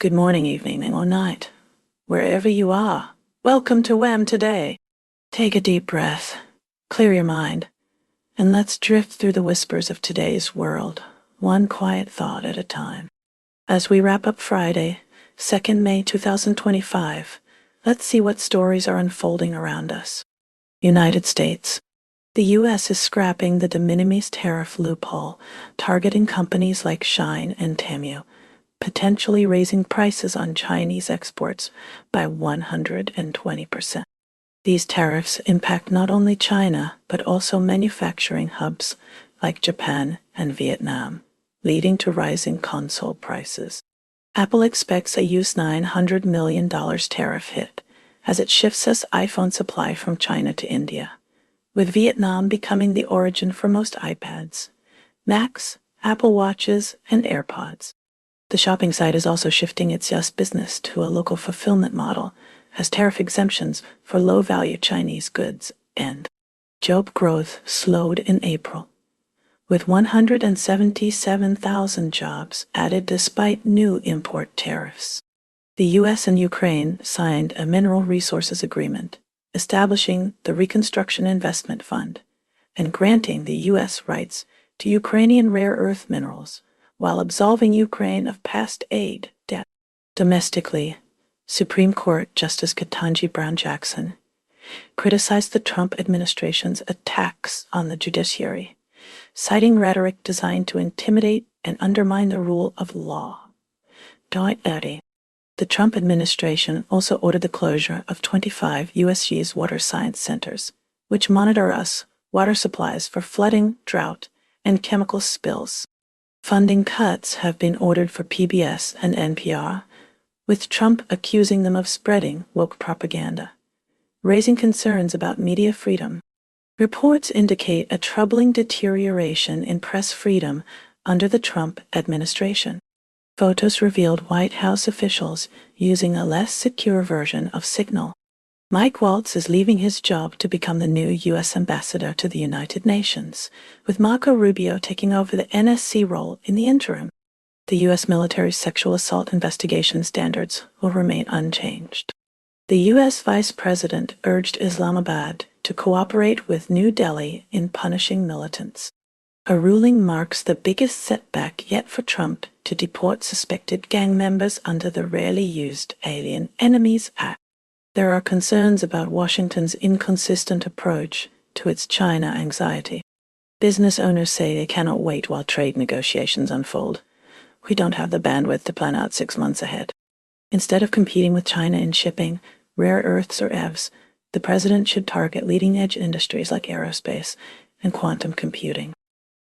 Good morning, evening, or night. Wherever you are, welcome to WHAM today. Take a deep breath, clear your mind, and let's drift through the whispers of today's world, one quiet thought at a time. As we wrap up Friday, 2nd May 2025, let's see what stories are unfolding around us. United States. The U.S. is scrapping the de minimis tariff loophole, targeting companies like Shein and Temu, potentially raising prices on Chinese exports by 120%. These tariffs impact not only China, but also manufacturing hubs like Japan and Vietnam, leading to rising console prices. Apple expects a $900 million tariff hit as it shifts its iPhone supply from China to India, with Vietnam becoming the origin for most iPads, Macs, Apple Watches, and AirPods. The shopping site is also shifting its US business to a local fulfillment model as tariff exemptions for low-value Chinese goods end. Job growth slowed in April, with 177,000 jobs added despite new import tariffs. The U.S. and Ukraine signed a mineral resources agreement, establishing the Reconstruction Investment Fund and granting the U.S. rights to Ukrainian rare earth minerals, while absolving Ukraine of past aid debt. Domestically, Supreme Court Justice Ketanji Brown Jackson criticized the Trump administration's attacks on the judiciary, citing rhetoric designed to intimidate and undermine the rule of law. The Trump administration also ordered the closure of 25 USG's water science centers, which monitor US water supplies for flooding, drought, and chemical spills. Funding cuts have been ordered for PBS and NPR, with Trump accusing them of spreading woke propaganda, raising concerns about media freedom. Reports indicate a troubling deterioration in press freedom under the Trump administration. Photos revealed White House officials using a less secure version of Signal. Mike Waltz is leaving his job to become the new U.S. ambassador to the United Nations, with Marco Rubio taking over the NSC role in the interim. The U.S. military's sexual assault investigation standards will remain unchanged. The U.S. Vice President urged Islamabad to cooperate with New Delhi in punishing militants. A ruling marks the biggest setback yet for Trump to deport suspected gang members under the rarely used Alien Enemies Act. There are concerns about Washington's inconsistent approach to its China anxiety. Business owners say they cannot wait while trade negotiations unfold. We don't have the bandwidth to plan out 6 months ahead. Instead of competing with China in shipping, rare earths, or EVs, the president should target leading-edge industries like aerospace and quantum computing.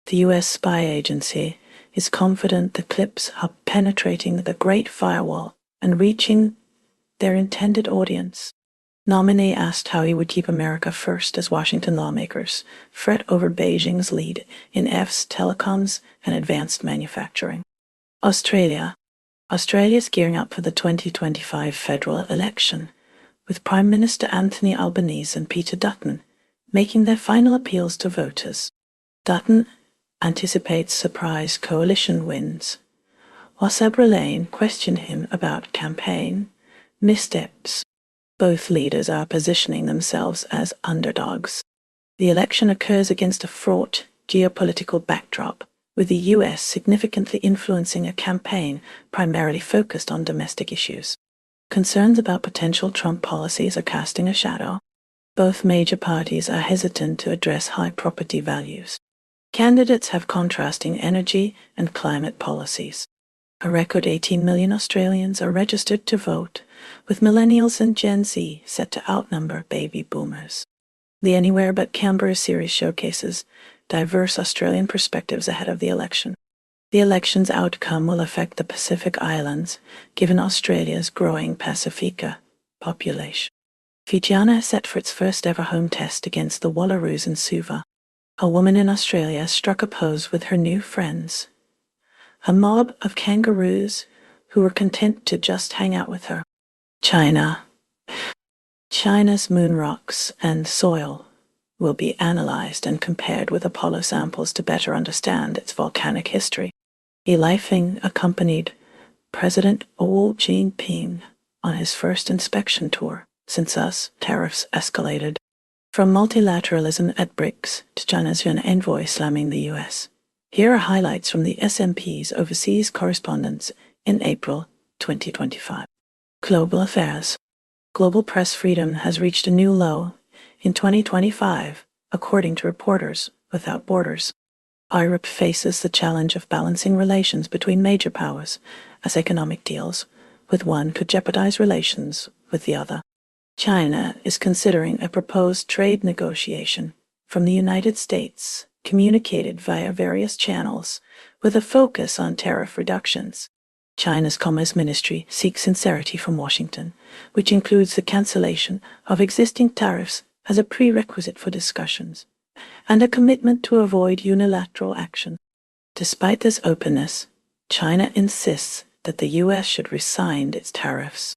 The U.S. spy agency is confident the clips are penetrating the Great Firewall and reaching their intended audience. Nominee asked how he would keep America first as Washington lawmakers fret over Beijing's lead in EVs, telecoms, and advanced manufacturing. Australia is gearing up for the 2025 federal election, with Prime Minister Anthony Albanese and Peter Dutton making their final appeals to voters. Dutton anticipates surprise coalition wins, while Sabra Lane questioned him about campaign missteps. Both leaders are positioning themselves as underdogs. The election occurs against a fraught geopolitical backdrop, with the U.S. significantly influencing a campaign primarily focused on domestic issues. Concerns about potential Trump policies are casting a shadow. Both major parties are hesitant to address high property values. Candidates have contrasting energy and climate policies. A record 18 million Australians are registered to vote, with millennials and Gen Z set to outnumber baby boomers. The Anywhere But Canberra series showcases diverse Australian perspectives ahead of the election. The election's outcome will affect the Pacific Islands, given Australia's growing Pacifica population. Fijiana is set for its first ever home test against the Wallaroos in Suva. A woman in Australia struck a pose with her new friends, a mob of kangaroos who were content to just hang out with her. China's moon rocks and soil will be analyzed and compared with Apollo samples to better understand its volcanic history. A Lifing accompanied President Xi Jinping on his first inspection tour since tariffs escalated. From multilateralism at BRICS to China's UN envoy slamming the US. Here are highlights from the SMP's overseas correspondence in April 2025. Global affairs. Global press freedom has reached a new low in 2025, according to Reporters Without Borders. Europe faces the challenge of balancing relations between major powers, as economic deals with one could jeopardize relations with the other. China is considering a proposed trade negotiation from the United States, communicated via various channels, with a focus on tariff reductions. China's Commerce Ministry seeks sincerity from Washington, which includes the cancellation of existing tariffs as a prerequisite for discussions, and a commitment to avoid unilateral action. Despite this openness, China insists that the U.S. should rescind its tariffs.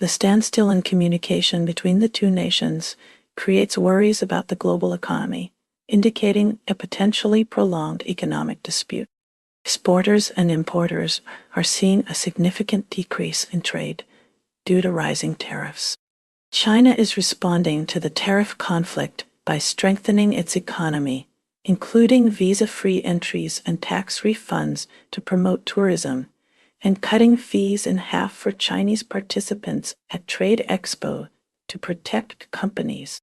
The standstill in communication between the two nations creates worries about the global economy, indicating a potentially prolonged economic dispute. Exporters and importers are seeing a significant decrease in trade due to rising tariffs. China is responding to the tariff conflict by strengthening its economy, including visa-free entries and tax refunds to promote tourism, and cutting fees in half for Chinese participants at Trade Expo to protect companies.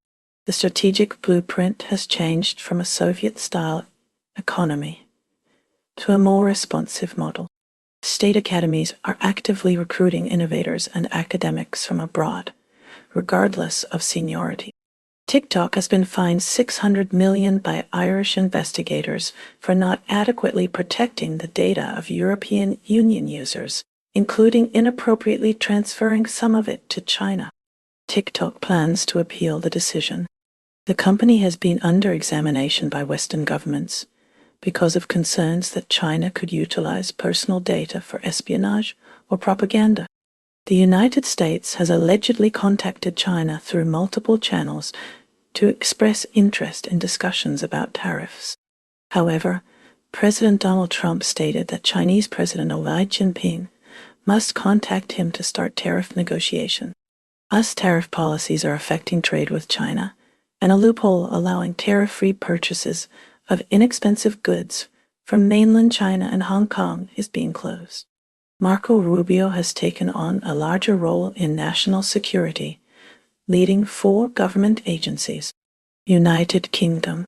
The strategic blueprint has changed from a Soviet-style economy to a more responsive model. State academies are actively recruiting innovators and academics from abroad, regardless of seniority. TikTok has been fined $600 million by Irish investigators for not adequately protecting the data of European Union users, including inappropriately transferring some of it to China. TikTok plans to appeal the decision. The company has been under examination by Western governments because of concerns that China could utilize personal data for espionage or propaganda. The United States has allegedly contacted China through multiple channels to express interest in discussions about tariffs. However, President Donald Trump stated that Chinese President Xi Jinping must contact him to start tariff negotiations. US tariff policies are affecting trade with China, and a loophole allowing tariff-free purchases of inexpensive goods from mainland China and Hong Kong is being closed. Marco Rubio has taken on a larger role in national security, leading 4 government agencies. United Kingdom,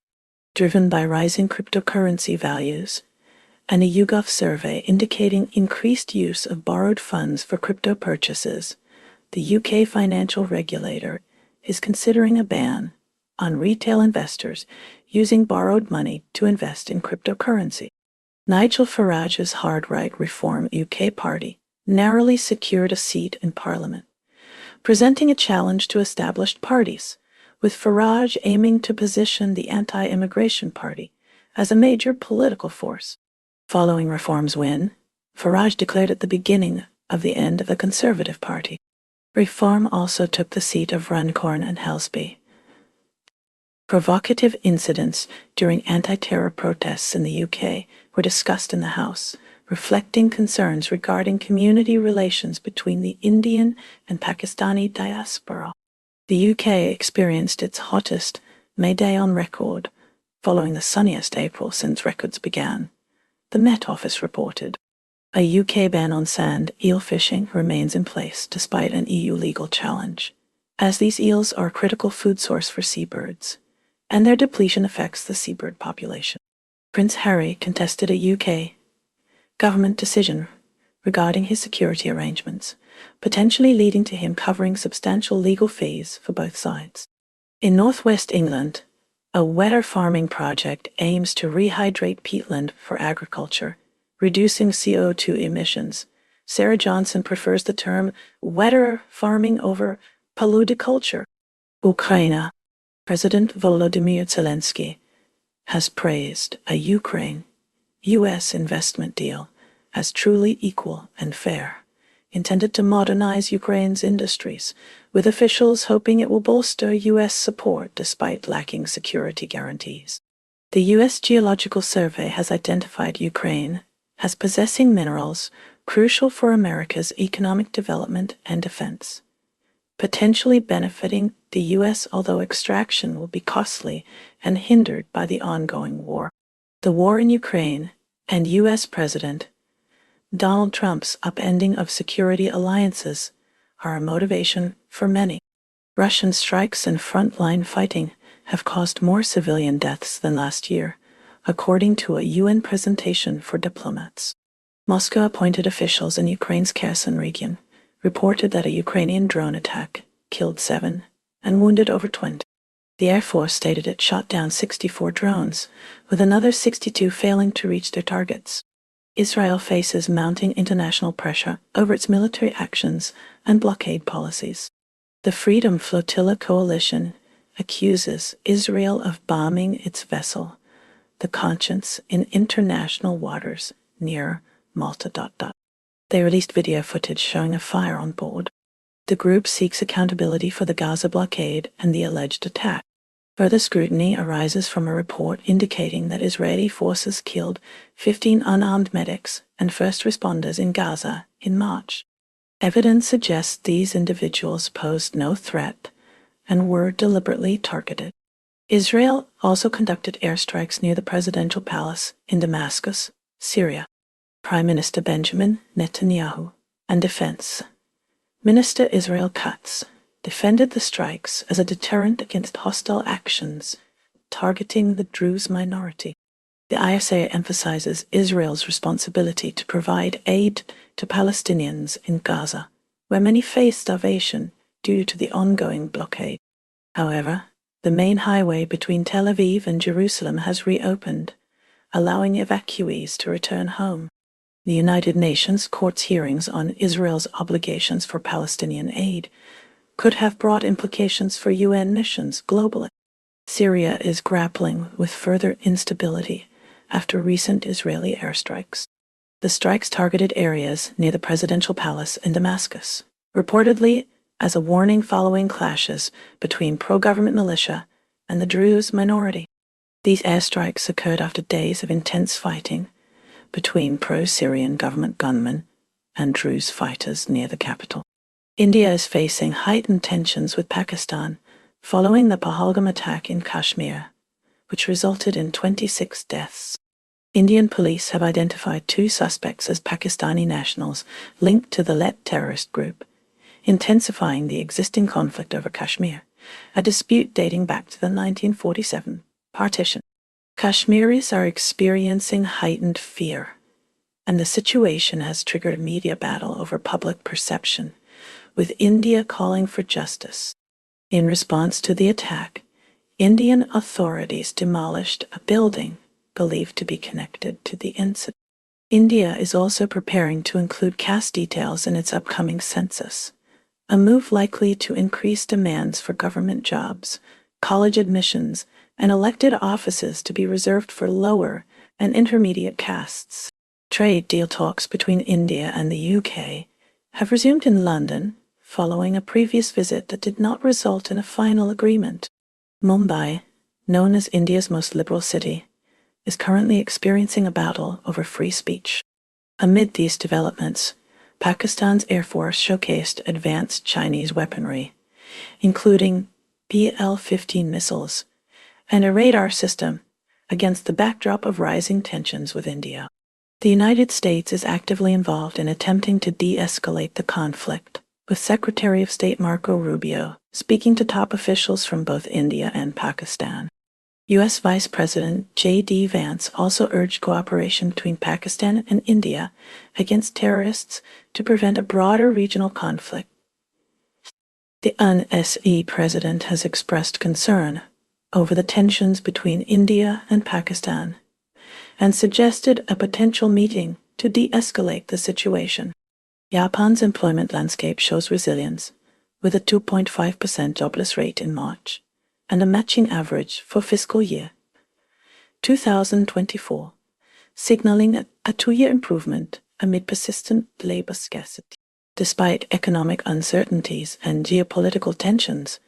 driven by rising cryptocurrency values, and a YouGov survey indicating increased use of borrowed funds for crypto purchases, the UK financial regulator is considering a ban on retail investors using borrowed money to invest in cryptocurrency. Nigel Farage's hard right Reform UK party narrowly secured a seat in Parliament, presenting a challenge to established parties, with Farage aiming to position the anti-immigration party as a major political force. Following Reform's win, Farage declared it the beginning of the end of the Conservative Party. Reform also took the seat of Runcorn and Helsby. Provocative incidents during anti-terror protests in the UK were discussed in the House, reflecting concerns regarding community relations between the Indian and Pakistani diaspora. The UK experienced its hottest May Day on record, following the sunniest April since records began, the Met Office reported. A UK ban on sand eel fishing remains in place despite an EU legal challenge, as these eels are a critical food source for seabirds, and their depletion affects the seabird population. Prince Harry contested a UK government decision regarding his security arrangements, potentially leading to him covering substantial legal fees for both sides. In northwest England, a wetter farming project aims to rehydrate peatland for agriculture, reducing CO2 emissions. Sarah Johnson prefers the term wetter farming over paludiculture. Ukraine. President Volodymyr Zelensky has praised a Ukraine-US investment deal as truly equal and fair, intended to modernize Ukraine's industries, with officials hoping it will bolster U.S. support despite lacking security guarantees. The U.S. Geological Survey has identified Ukraine as possessing minerals crucial for America's economic development and defense, potentially benefiting the U.S., although extraction will be costly and hindered by the ongoing war. The war in Ukraine and U.S. President Donald Trump's upending of security alliances are a motivation for many. Russian strikes and frontline fighting have caused more civilian deaths than last year, according to a UN presentation for diplomats. Moscow-appointed officials in Ukraine's Kherson region reported that a Ukrainian drone attack killed 7 and wounded over 20. The Air Force stated it shot down 64 drones, with another 62 failing to reach their targets. Israel faces mounting international pressure over its military actions and blockade policies. The Freedom Flotilla Coalition accuses Israel of bombing its vessel, the Conscience, in international waters near Malta. They released video footage showing a fire on board. The group seeks accountability for the Gaza blockade and the alleged attack. Further scrutiny arises from a report indicating that Israeli forces killed 15 unarmed medics and first responders in Gaza in March. Evidence suggests these individuals posed no threat and were deliberately targeted. Israel also conducted airstrikes near the presidential palace in Damascus, Syria. Prime Minister Benjamin Netanyahu and Defense Minister Israel Katz defended the strikes as a deterrent against hostile actions targeting the Druze minority. The ISA emphasizes Israel's responsibility to provide aid to Palestinians in Gaza, where many face starvation due to the ongoing blockade. However, the main highway between Tel Aviv and Jerusalem has reopened, allowing evacuees to return home. The United Nations Court's hearings on Israel's obligations for Palestinian aid could have broad implications for UN missions globally. Syria is grappling with further instability after recent Israeli airstrikes. The strikes targeted areas near the presidential palace in Damascus, reportedly as a warning following clashes between pro-government militia and the Druze minority. These airstrikes occurred after days of intense fighting between pro-Syrian government gunmen and Druze fighters near the capital. India is facing heightened tensions with Pakistan following the Pahalgam attack in Kashmir, which resulted in 26 deaths. Indian police have identified 2 suspects as Pakistani nationals linked to the Let terrorist group, intensifying the existing conflict over Kashmir, a dispute dating back to the 1947 partition. Kashmiris are experiencing heightened fear, and the situation has triggered a media battle over public perception, with India calling for justice. In response to the attack, Indian authorities demolished a building believed to be connected to the incident. India is also preparing to include caste details in its upcoming census, a move likely to increase demands for government jobs, college admissions, and elected offices to be reserved for lower and intermediate castes. Trade deal talks between India and the UK have resumed in London following a previous visit that did not result in a final agreement. Mumbai, known as India's most liberal city, is currently experiencing a battle over free speech. Amid these developments, Pakistan's Air Force showcased advanced Chinese weaponry, including PL-15 missiles and a radar system, against the backdrop of rising tensions with India. The United States is actively involved in attempting to de-escalate the conflict, with Secretary of State Marco Rubio speaking to top officials from both India and Pakistan. U.S. Vice President J.D. Vance also urged cooperation between Pakistan and India against terrorists to prevent a broader regional conflict. The UNSE president has expressed concern over the tensions between India and Pakistan and suggested a potential meeting to de-escalate the situation. Japan's employment landscape shows resilience, with a 2.5% jobless rate in March and a matching average for fiscal year 2024, signaling a 2-year improvement amid persistent labor scarcity. Despite economic uncertainties and geopolitical tensions,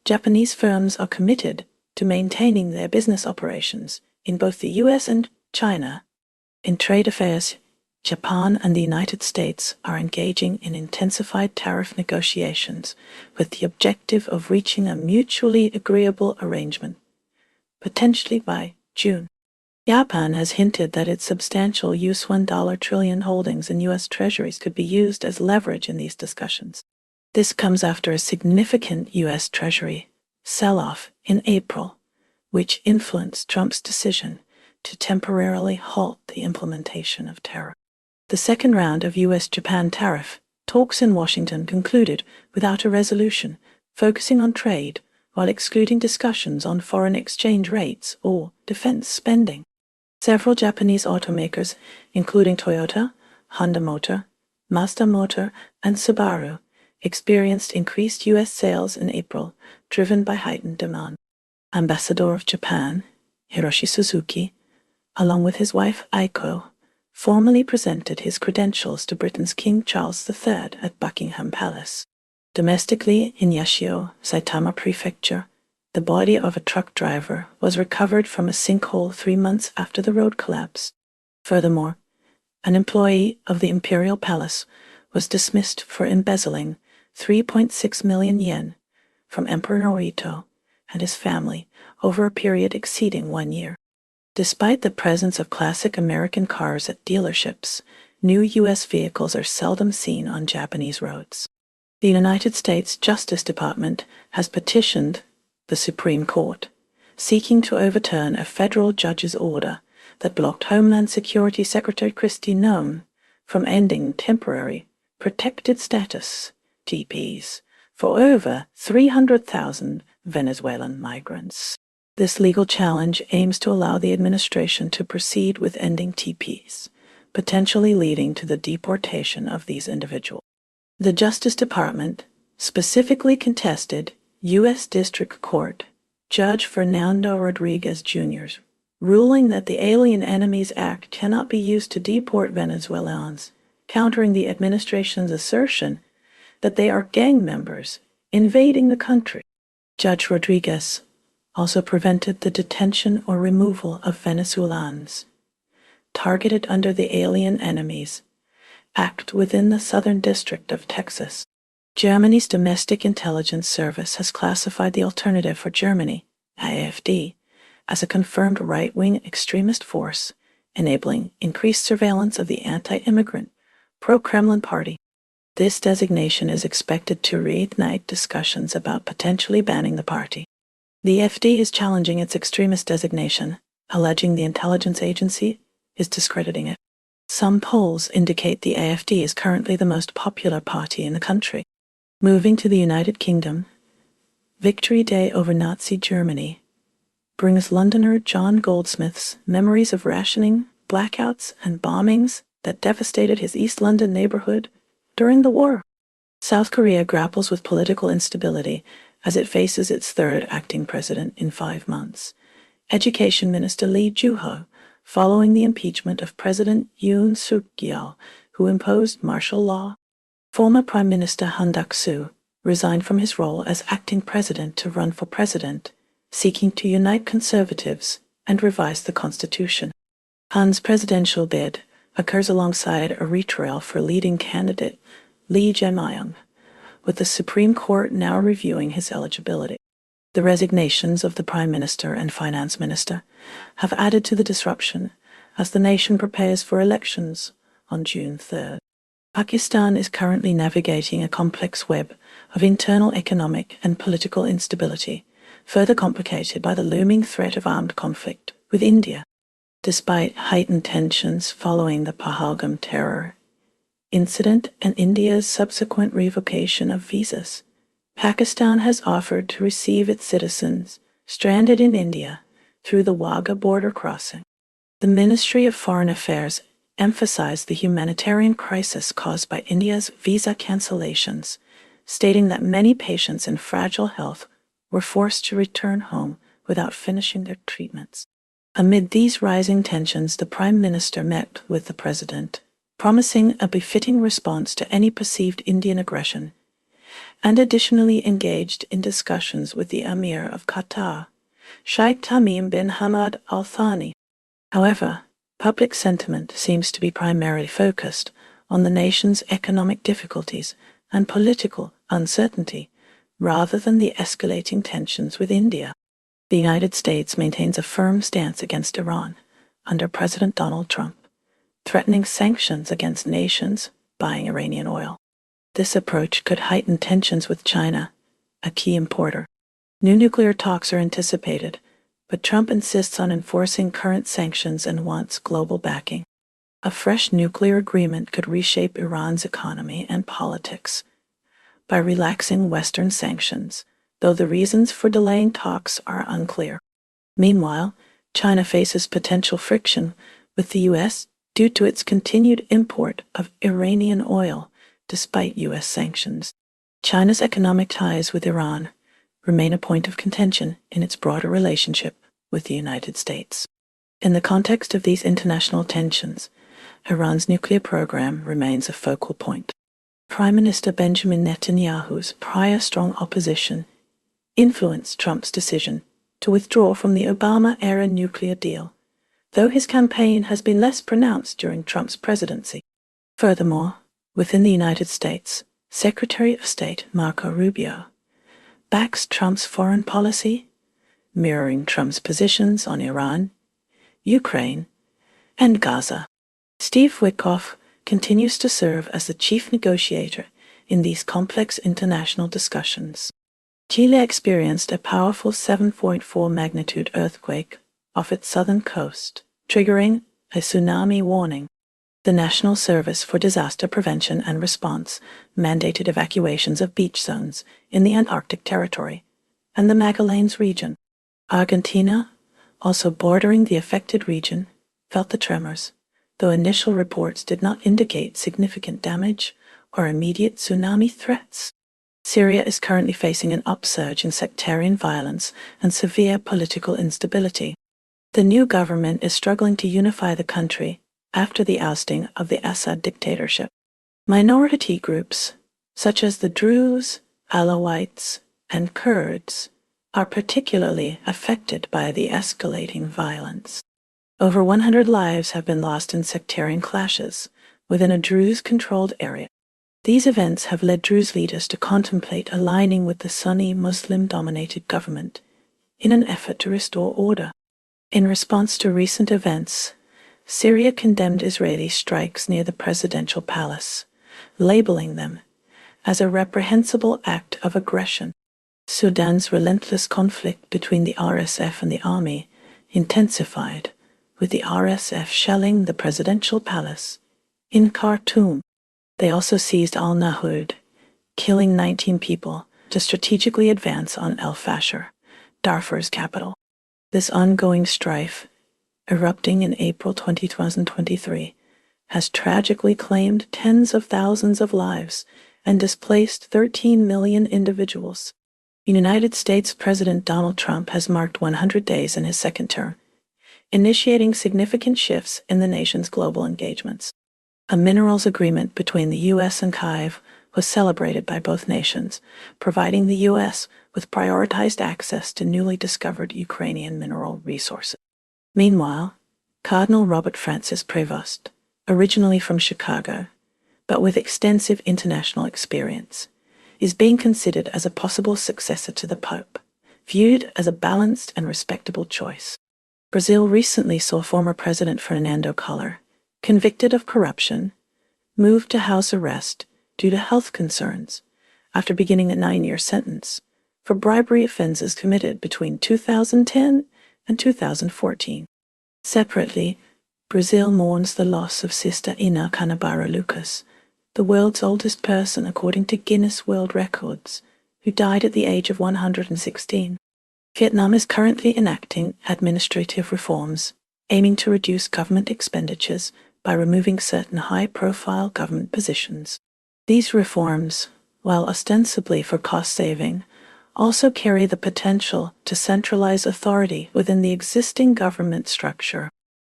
Japanese firms are committed to maintaining their business operations in both the U.S. and China. In trade affairs, Japan and the United States are engaging in intensified tariff negotiations with the objective of reaching a mutually agreeable arrangement, potentially by June. Japan has hinted that its substantial $1 trillion holdings in U.S. Treasuries could be used as leverage in these discussions. This comes after a significant U.S. Treasury sell-off in April, which influenced Trump's decision to temporarily halt the implementation of tariffs. The second round of U.S.-Japan tariff talks in Washington concluded without a resolution, focusing on trade while excluding discussions on foreign exchange rates or defense spending. Several Japanese automakers, including Toyota, Honda Motor, Mazda Motor, and Subaru, experienced increased U.S. sales in April, driven by heightened demand. Ambassador of Japan, Hiroshi Suzuki, along with his wife Aiko, formally presented his credentials to Britain's King Charles III at Buckingham Palace. Domestically in Yashio, Saitama Prefecture, the body of a truck driver was recovered from a sinkhole 3 months after the road collapse. Furthermore, an employee of the Imperial Palace was dismissed for embezzling 3.6 million yen from Emperor Naruhito and his family over a period exceeding 1 year. Despite the presence of classic American cars at dealerships, new U.S. vehicles are seldom seen on Japanese roads. The United States Justice Department has petitioned the Supreme Court, seeking to overturn a federal judge's order that blocked Homeland Security Secretary Kristi Noem from ending temporary protected status TPs for over 300,000 Venezuelan migrants. This legal challenge aims to allow the administration to proceed with ending TPs, potentially leading to the deportation of these individuals. The Justice Department specifically contested U.S. District Court Judge Fernando Rodriguez Jr.'s ruling that the Alien Enemies Act cannot be used to deport Venezuelans, countering the administration's assertion that they are gang members invading the country. Judge Rodriguez also prevented the detention or removal of Venezuelans targeted under the Alien Enemies Act within the Southern District of Texas. Germany's Domestic Intelligence Service has classified the Alternative for Germany, AfD, as a confirmed right-wing extremist force, enabling increased surveillance of the anti-immigrant, pro-Kremlin party. This designation is expected to reignite discussions about potentially banning the party. The FD is challenging its extremist designation, alleging the intelligence agency is discrediting it. Some polls indicate the AfD is currently the most popular party in the country. Moving to the United Kingdom, Victory Day over Nazi Germany brings Londoner John Goldsmith's memories of rationing, blackouts, and bombings that devastated his East London neighborhood during the war. South Korea grapples with political instability as it faces its third acting president in 5 months. Education Minister Lee Joo-ho, following the impeachment of President Yoon Suk-yeol, who imposed martial law. Former Prime Minister Han Duck-soo resigned from his role as acting president to run for president, seeking to unite conservatives and revise the constitution. Han's presidential bid occurs alongside a retrial for leading candidate Lee Jae-myung, with the Supreme Court now reviewing his eligibility. The resignations of the Prime Minister and Finance Minister have added to the disruption as the nation prepares for elections on June 3rd. Pakistan is currently navigating a complex web of internal economic and political instability, further complicated by the looming threat of armed conflict with India. Despite heightened tensions following the Pahalgam terror incident and India's subsequent revocation of visas, Pakistan has offered to receive its citizens stranded in India through the Wagah border crossing. The Ministry of Foreign Affairs emphasized the humanitarian crisis caused by India's visa cancellations, stating that many patients in fragile health were forced to return home without finishing their treatments. Amid these rising tensions, the Prime Minister met with the President, promising a befitting response to any perceived Indian aggression, and additionally engaged in discussions with the Emir of Qatar, Sheikh Tamim bin Hamad Al Thani. However, public sentiment seems to be primarily focused on the nation's economic difficulties and political uncertainty, rather than the escalating tensions with India. The United States maintains a firm stance against Iran under President Donald Trump, threatening sanctions against nations buying Iranian oil. This approach could heighten tensions with China, a key importer. New nuclear talks are anticipated, but Trump insists on enforcing current sanctions and wants global backing. A fresh nuclear agreement could reshape Iran's economy and politics by relaxing Western sanctions, though the reasons for delaying talks are unclear. Meanwhile, China faces potential friction with the U.S. due to its continued import of Iranian oil despite U.S. sanctions. China's economic ties with Iran remain a point of contention in its broader relationship with the United States. In the context of these international tensions, Iran's nuclear program remains a focal point. Prime Minister Benjamin Netanyahu's prior strong opposition influenced Trump's decision to withdraw from the Obama-era nuclear deal, though his campaign has been less pronounced during Trump's presidency. Furthermore, within the United States, Secretary of State Marco Rubio backs Trump's foreign policy, mirroring Trump's positions on Iran, Ukraine, and Gaza. Steve Witkoff continues to serve as the chief negotiator in these complex international discussions. Chile experienced a powerful 7.4 magnitude earthquake off its southern coast, triggering a tsunami warning. The National Service for Disaster Prevention and Response mandated evacuations of beach zones in the Antarctic Territory and the Magallanes region. Argentina, also bordering the affected region, felt the tremors, though initial reports did not indicate significant damage or immediate tsunami threats. Syria is currently facing an upsurge in sectarian violence and severe political instability. The new government is struggling to unify the country after the ousting of the Assad dictatorship. Minority groups, such as the Druze, Alawites, and Kurds, are particularly affected by the escalating violence. Over 100 lives have been lost in sectarian clashes within a Druze-controlled area. These events have led Druze leaders to contemplate aligning with the Sunni Muslim-dominated government in an effort to restore order. In response to recent events, Syria condemned Israeli strikes near the presidential palace, labeling them as a reprehensible act of aggression. Sudan's relentless conflict between the RSF and the army intensified, with the RSF shelling the presidential palace in Khartoum. They also seized al-Nahud, killing 19 people, to strategically advance on El Fasher, Darfur's capital. This ongoing strife, erupting in April 2023, has tragically claimed tens of thousands of lives and displaced 13 million individuals. United States President Donald Trump has marked 100 days in his second term, initiating significant shifts in the nation's global engagements. A minerals agreement between the U.S. and Kyiv was celebrated by both nations, providing the U.S. with prioritized access to newly discovered Ukrainian mineral resources. Meanwhile, Cardinal Robert Francis Prevost, originally from Chicago, but with extensive international experience, is being considered as a possible successor to the Pope, viewed as a balanced and respectable choice. Brazil recently saw former President Fernando Collor, convicted of corruption, moved to house arrest due to health concerns after beginning a 9-year sentence for bribery offenses committed between 2010 and 2014. Separately, Brazil mourns the loss of Sister Ina Canabara Lucas, the world's oldest person according to Guinness World Records, who died at the age of 116. Vietnam is currently enacting administrative reforms aiming to reduce government expenditures by removing certain high-profile government positions. These reforms, while ostensibly for cost-saving, also carry the potential to centralize authority within the existing government structure.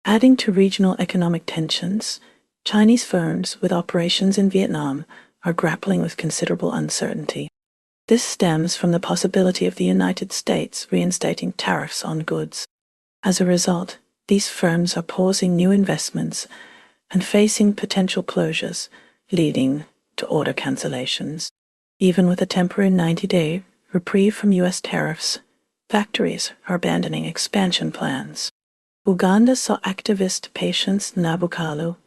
Adding to regional economic tensions, Chinese firms with operations in Vietnam are grappling with considerable uncertainty. This stems from the possibility of the United States reinstating tariffs on goods. As a result, these firms are pausing new investments and facing potential closures, leading to order cancellations. Even with a temporary 90-day reprieve from U.S. tariffs, factories are abandoning expansion plans. Uganda saw activist Patience Nabukalu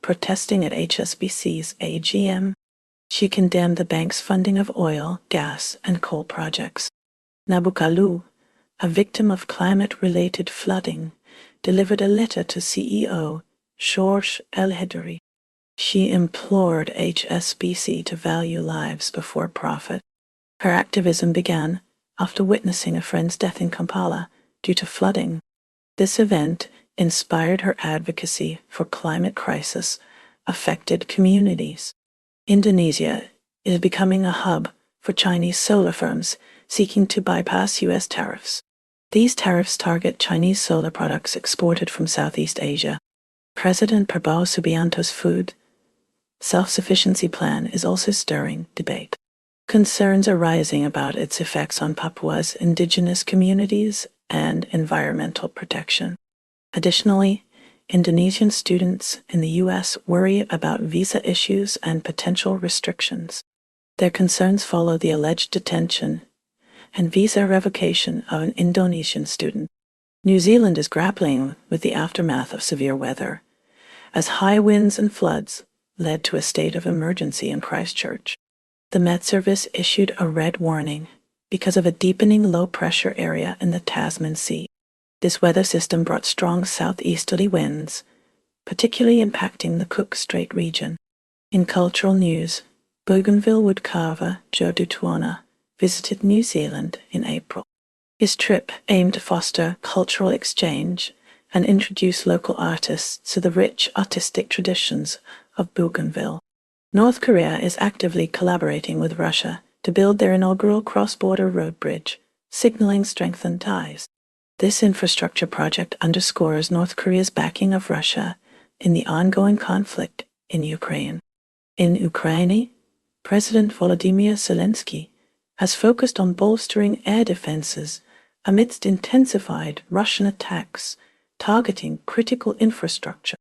protesting at HSBC's AGM. She condemned the bank's funding of oil, gas, and coal projects. Nabukalu, a victim of climate-related flooding, delivered a letter to CEO George El-Hedari. She implored HSBC to value lives before profit. Her activism began after witnessing a friend's death in Kampala due to flooding. This event inspired her advocacy for climate crisis-affected communities. Indonesia is becoming a hub for Chinese solar firms seeking to bypass U.S. tariffs. These tariffs target Chinese solar products exported from Southeast Asia. President Prabowo Subianto's food self-sufficiency plan is also stirring debate. Concerns are rising about its effects on Papua's indigenous communities and environmental protection. Additionally, Indonesian students in the U.S. worry about visa issues and potential restrictions. Their concerns follow the alleged detention and visa revocation of an Indonesian student. New Zealand is grappling with the aftermath of severe weather, as high winds and floods led to a state of emergency in Christchurch. The Met Service issued a red warning because of a deepening low-pressure area in the Tasman Sea. This weather system brought strong southeasterly winds, particularly impacting the Cook Strait region. In cultural news, Bougainville woodcarver Joe Dutuona visited New Zealand in April. His trip aimed to foster cultural exchange and introduce local artists to the rich artistic traditions of Bougainville. North Korea is actively collaborating with Russia to build their inaugural cross-border road bridge, signaling strengthened ties. This infrastructure project underscores North Korea's backing of Russia in the ongoing conflict in Ukraine. In Ukraine, President Volodymyr Zelensky has focused on bolstering air defenses amidst intensified Russian attacks targeting critical infrastructure.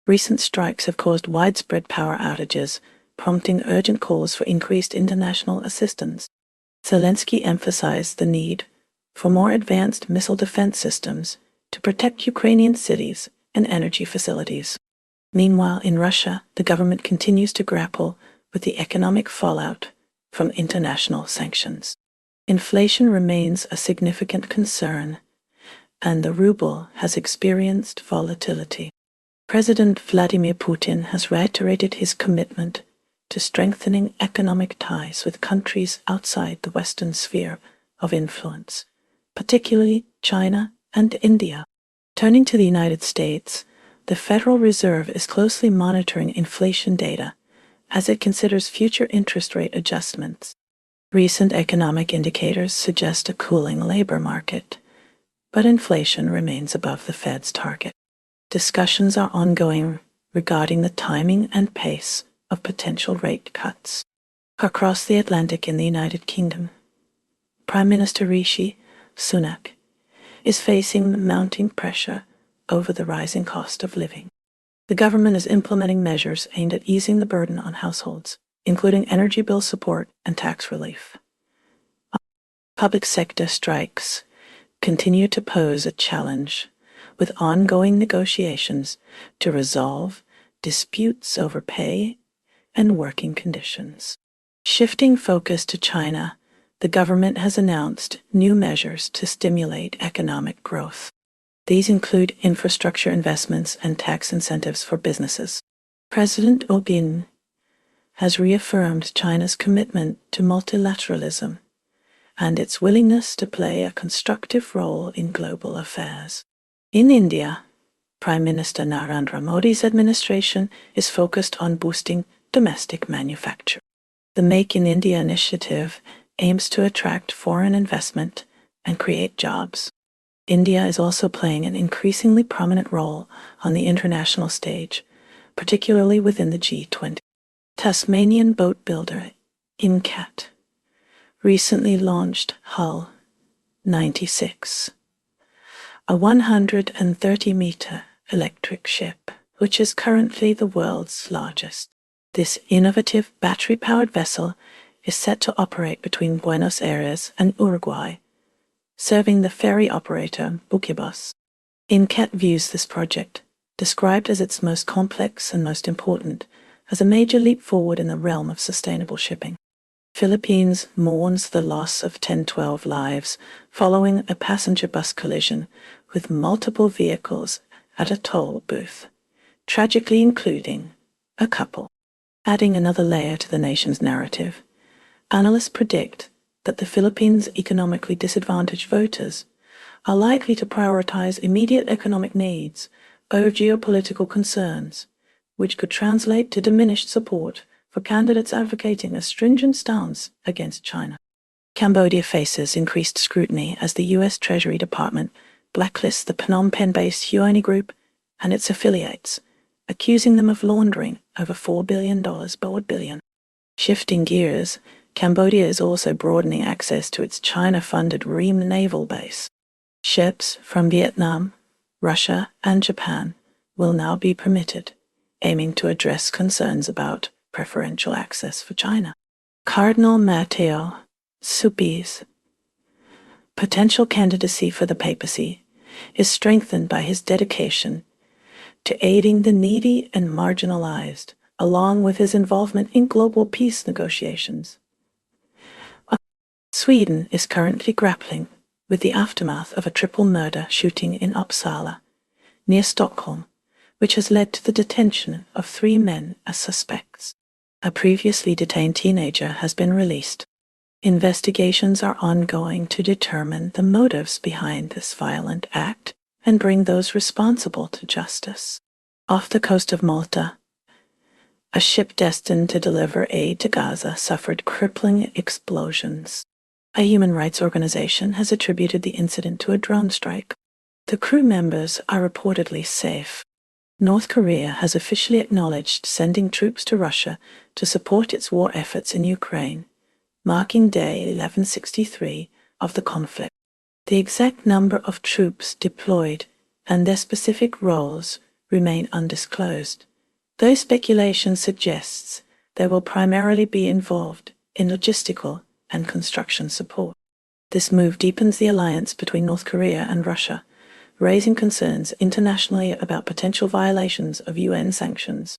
Recent strikes have caused widespread power outages, prompting urgent calls for increased international assistance. Zelensky emphasized the need for more advanced missile defense systems to protect Ukrainian cities and energy facilities. Meanwhile, in Russia, the government continues to grapple with the economic fallout from international sanctions. Inflation remains a significant concern, and the ruble has experienced volatility. President Vladimir Putin has reiterated his commitment to strengthening economic ties with countries outside the Western sphere of influence, particularly China and India. Turning to the United States, the Federal Reserve is closely monitoring inflation data as it considers future interest rate adjustments. Recent economic indicators suggest a cooling labor market, but inflation remains above the Fed's target. Discussions are ongoing regarding the timing and pace of potential rate cuts. Across the Atlantic in the United Kingdom, Prime Minister Rishi Sunak is facing mounting pressure over the rising cost of living. The government is implementing measures aimed at easing the burden on households, including energy bill support and tax relief. Public sector strikes continue to pose a challenge, with ongoing negotiations to resolve disputes over pay and working conditions. Shifting focus to China, the government has announced new measures to stimulate economic growth. These include infrastructure investments and tax incentives for businesses. President Obin has reaffirmed China's commitment to multilateralism and its willingness to play a constructive role in global affairs. In India, Prime Minister Narendra Modi's administration is focused on boosting domestic manufacture. The Make in India initiative aims to attract foreign investment and create jobs. India is also playing an increasingly prominent role on the international stage, particularly within the G20. Tasmanian boat builder Incat recently launched Hull 96, a 130-meter electric ship, which is currently the world's largest. This innovative battery-powered vessel is set to operate between Buenos Aires and Uruguay, serving the ferry operator Buquebus. INCAT views this project, described as its most complex and most important, as a major leap forward in the realm of sustainable shipping. Philippines mourns the loss of 10-12 lives following a passenger bus collision with multiple vehicles at a toll booth, tragically including a couple. Adding another layer to the nation's narrative, analysts predict that the Philippines' economically disadvantaged voters are likely to prioritize immediate economic needs over geopolitical concerns, which could translate to diminished support for candidates advocating a stringent stance against China. Cambodia faces increased scrutiny as the U.S. Treasury Department blacklists the Phnom Penh-based Huoni Group and its affiliates, accusing them of laundering over $4 billion. Shifting gears, Cambodia is also broadening access to its China-funded Ream naval base. Ships from Vietnam, Russia, and Japan will now be permitted, aiming to address concerns about preferential access for China. Cardinal Matteo Zuppi's potential candidacy for the papacy is strengthened by his dedication to aiding the needy and marginalized, along with his involvement in global peace negotiations. Sweden is currently grappling with the aftermath of a triple murder shooting in Uppsala, near Stockholm, which has led to the detention of 3 men as suspects. A previously detained teenager has been released. Investigations are ongoing to determine the motives behind this violent act and bring those responsible to justice. Off the coast of Malta, a ship destined to deliver aid to Gaza suffered crippling explosions. A human rights organization has attributed the incident to a drone strike. The crew members are reportedly safe. North Korea has officially acknowledged sending troops to Russia to support its war efforts in Ukraine, marking day 1163 of the conflict. The exact number of troops deployed and their specific roles remain undisclosed, though speculation suggests they will primarily be involved in logistical and construction support. This move deepens the alliance between North Korea and Russia, raising concerns internationally about potential violations of UN sanctions.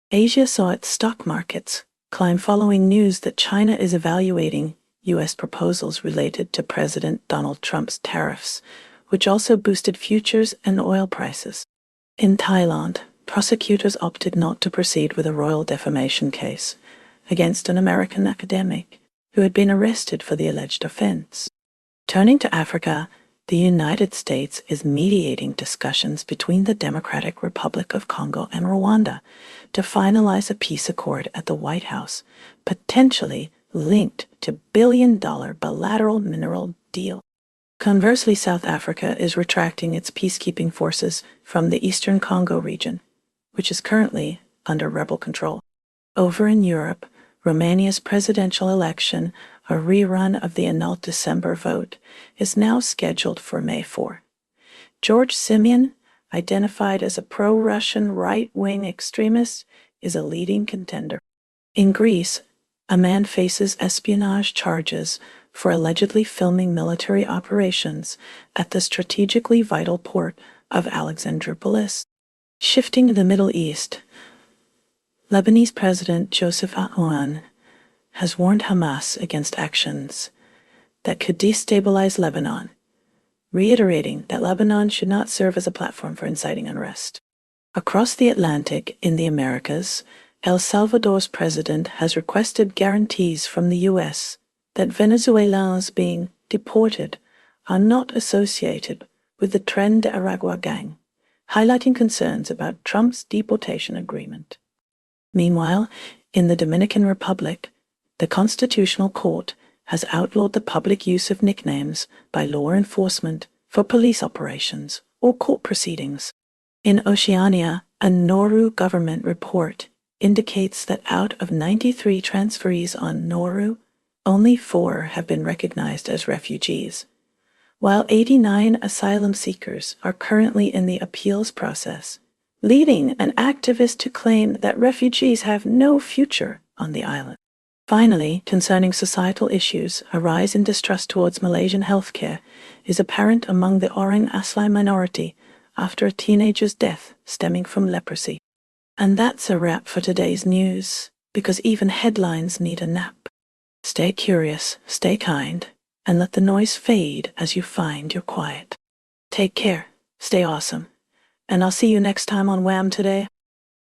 Asia saw its stock markets climb following news that China is evaluating U.S. proposals related to President Donald Trump's tariffs, which also boosted futures and oil prices. In Thailand, prosecutors opted not to proceed with a royal defamation case against an American academic who had been arrested for the alleged offense. Turning to Africa, the United States is mediating discussions between the Democratic Republic of Congo and Rwanda to finalize a peace accord at the White House, potentially linked to billion-dollar bilateral mineral deal. Conversely, South Africa is retracting its peacekeeping forces from the Eastern Congo region, which is currently under rebel control. Over in Europe, Romania's presidential election, a rerun of the annulled December vote, is now scheduled for May 4. George Simion, identified as a pro-Russian right-wing extremist, is a leading contender. In Greece, a man faces espionage charges for allegedly filming military operations at the strategically vital port of Alexandroupolis. Shifting to the Middle East, Lebanese President Joseph Aoun has warned Hamas against actions that could destabilize Lebanon, reiterating that Lebanon should not serve as a platform for inciting unrest. Across the Atlantic, in the Americas, El Salvador's president has requested guarantees from the U.S. that Venezuelans being deported are not associated with the Tren de Aragua gang, highlighting concerns about Trump's deportation agreement. Meanwhile, in the Dominican Republic, the Constitutional Court has outlawed the public use of nicknames by law enforcement for police operations or court proceedings. In Oceania, a Nauru government report indicates that out of 93 transferees on Nauru, only 4 have been recognized as refugees, while 89 asylum seekers are currently in the appeals process, leading an activist to claim that refugees have no future on the island. Finally, concerning societal issues, a rise in distrust towards Malaysian healthcare is apparent among the Orang Asli minority after a teenager's death stemming from leprosy. And that's a wrap for today's news, because even headlines need a nap. Stay curious, stay kind, and let the noise fade as you find your quiet. Take care, stay awesome, and I'll see you next time on WHAM Today.